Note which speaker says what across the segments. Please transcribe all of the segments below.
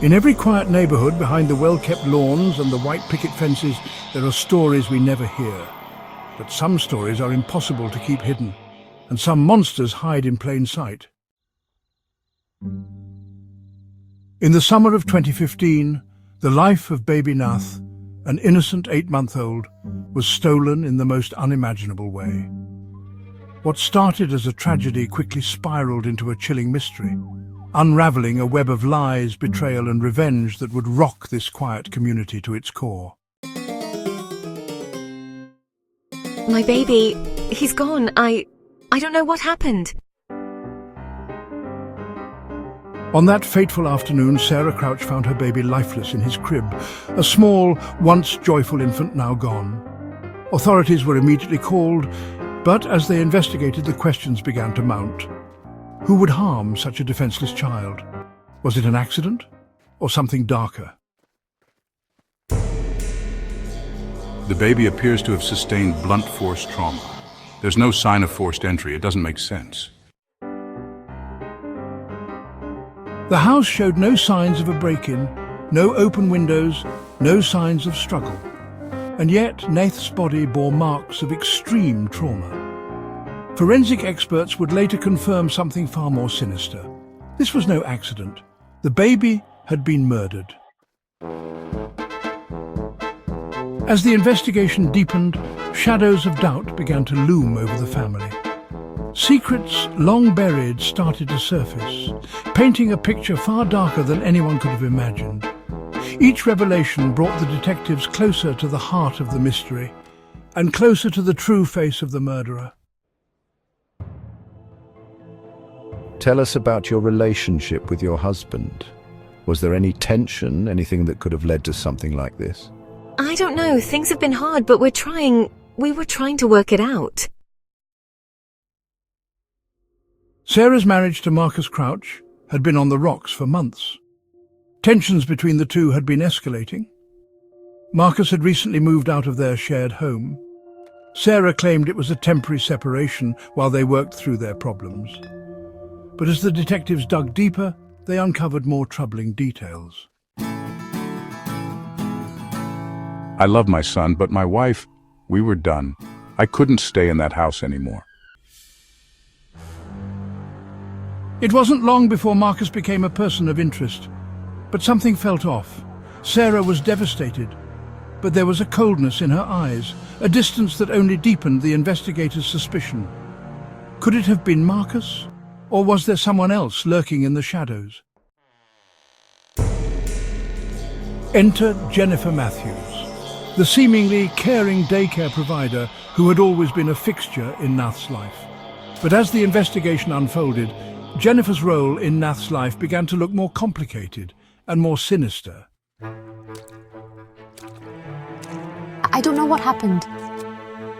Speaker 1: In every quiet neighborhood, behind the well-kept lawns and the white picket fences, there are stories we never hear. But some stories are impossible to keep hidden, and some monsters hide in plain sight. In the summer of 2015, the life of baby Nath, an innocent 8-month-old, was stolen in the most unimaginable way. What started as a tragedy quickly spiraled into a chilling mystery, unraveling a web of lies, betrayal and revenge that would rock this quiet community to its core.
Speaker 2: My baby, he's gone. I don't know what happened.
Speaker 1: On that fateful afternoon, Sarah Crouch found her baby lifeless in his crib, a small, once joyful infant now gone. Authorities were immediately called, but as they investigated, the questions began to mount. Who would harm such a defenseless child? Was it an accident or something darker?
Speaker 3: The baby appears to have sustained blunt force trauma. There's no sign of forced entry. It doesn't make sense.
Speaker 1: The house showed no signs of a break-in, no open windows, no signs of struggle. And yet, Nath's body bore marks of extreme trauma. Forensic experts would later confirm something far more sinister. This was no accident. The baby had been murdered. As the investigation deepened, shadows of doubt began to loom over the family. Secrets long buried started to surface, painting a picture far darker than anyone could have imagined. Each revelation brought the detectives closer to the heart of the mystery, and closer to the true face of the murderer.
Speaker 4: Tell us about your relationship with your husband. Was there any tension, anything that could have led to something like this?
Speaker 2: I don't know. Things have been hard, but we were trying to work it out.
Speaker 1: Sarah's marriage to Marcus Crouch had been on the rocks for months. Tensions between the two had been escalating. Marcus had recently moved out of their shared home. Sarah claimed it was a temporary separation while they worked through their problems. But as the detectives dug deeper, they uncovered more troubling details.
Speaker 3: I love my son, but my wife, we were done. I couldn't stay in that house anymore.
Speaker 1: It wasn't long before Marcus became a person of interest, but something felt off. Sarah was devastated, but there was a coldness in her eyes, a distance that only deepened the investigators' suspicion. Could it have been Marcus? Or was there someone else lurking in the shadows? Enter Jennifer Matthews, the seemingly caring daycare provider who had always been a fixture in Nath's life. But as the investigation unfolded, Jennifer's role in Nath's life began to look more complicated and more sinister.
Speaker 5: I don't know what happened.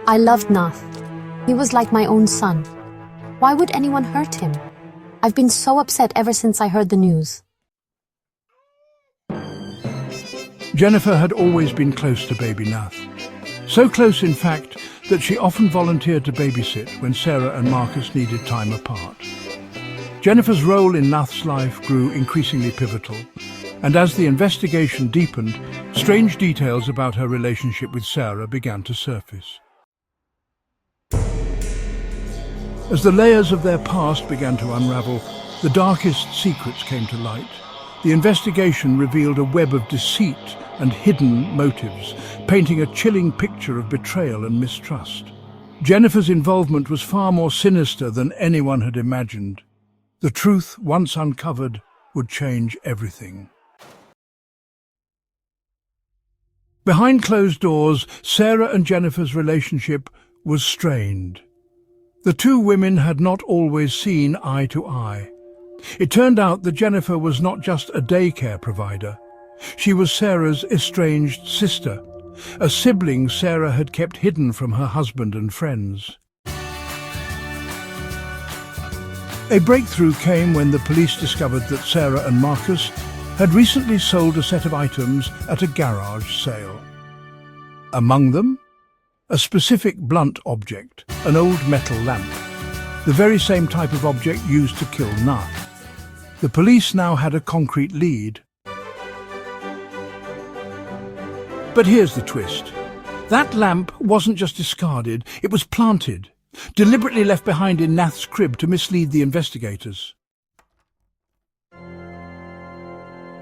Speaker 5: I loved Nath. He was like my own son. Why would anyone hurt him? I've been so upset ever since I heard the news.
Speaker 1: Jennifer had always been close to baby Nath. So close, in fact, that she often volunteered to babysit when Sarah and Marcus needed time apart. Jennifer's role in Nath's life grew increasingly pivotal, and as the investigation deepened, strange details about her relationship with Sarah began to surface. As the layers of their past began to unravel, the darkest secrets came to light. The investigation revealed a web of deceit and hidden motives, painting a chilling picture of betrayal and mistrust. Jennifer's involvement was far more sinister than anyone had imagined. The truth, once uncovered, would change everything. Behind closed doors, Sarah and Jennifer's relationship was strained. The two women had not always seen eye to eye. It turned out that Jennifer was not just a daycare provider. She was Sarah's estranged sister, a sibling Sarah had kept hidden from her husband and friends. A breakthrough came when the police discovered that Sarah and Marcus had recently sold a set of items at a garage sale. Among them, a specific blunt object, an old metal lamp, the very same type of object used to kill Nath. The police now had a concrete lead. But here's the twist. That lamp wasn't just discarded, it was planted, deliberately left behind in Nath's crib to mislead the investigators.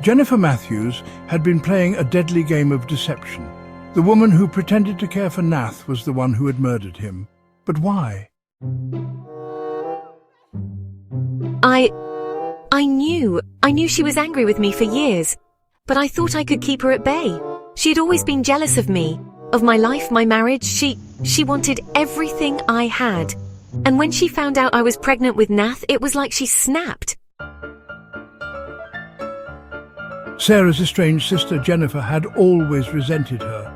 Speaker 1: Jennifer Matthews had been playing a deadly game of deception. The woman who pretended to care for Nath was the one who had murdered him. But why?
Speaker 2: I knew she was angry with me for years, but I thought I could keep her at bay. She had always been jealous of me, of my life, my marriage. She wanted everything I had. And when she found out I was pregnant with Nath, it was like she snapped.
Speaker 1: Sarah's estranged sister Jennifer had always resented her.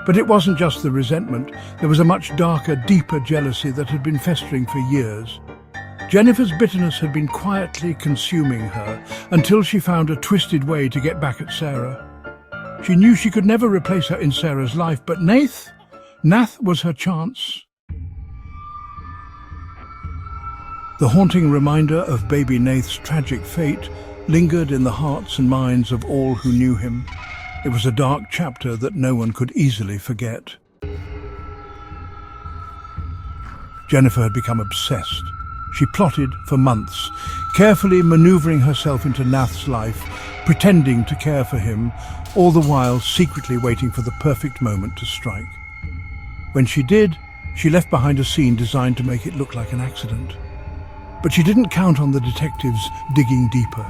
Speaker 1: But it wasn't just the resentment. There was a much darker, deeper jealousy that had been festering for years. Jennifer's bitterness had been quietly consuming her until she found a twisted way to get back at Sarah. She knew she could never replace her in Sarah's life, but Nath was her chance. The haunting reminder of baby Nath's tragic fate lingered in the hearts and minds of all who knew him. It was a dark chapter that no one could easily forget. Jennifer had become obsessed. She plotted for months, carefully maneuvering herself into Nath's life, pretending to care for him, all the while secretly waiting for the perfect moment to strike. When she did, she left behind a scene designed to make it look like an accident. But she didn't count on the detectives digging deeper,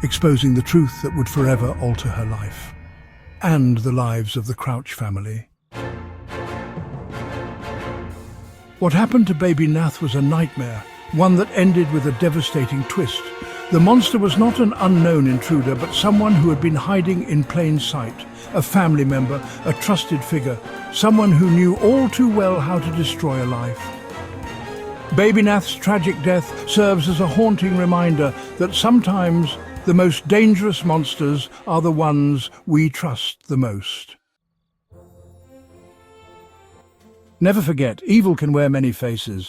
Speaker 1: exposing the truth that would forever alter her life, and the lives of the Crouch family. What happened to baby Nath was a nightmare, one that ended with a devastating twist. The monster was not an unknown intruder, but someone who had been hiding in plain sight, a family member, a trusted figure, someone who knew all too well how to destroy a life. Baby Nath's tragic death serves as a haunting reminder that sometimes the most dangerous monsters are the ones we trust the most. Never forget, evil can wear many faces.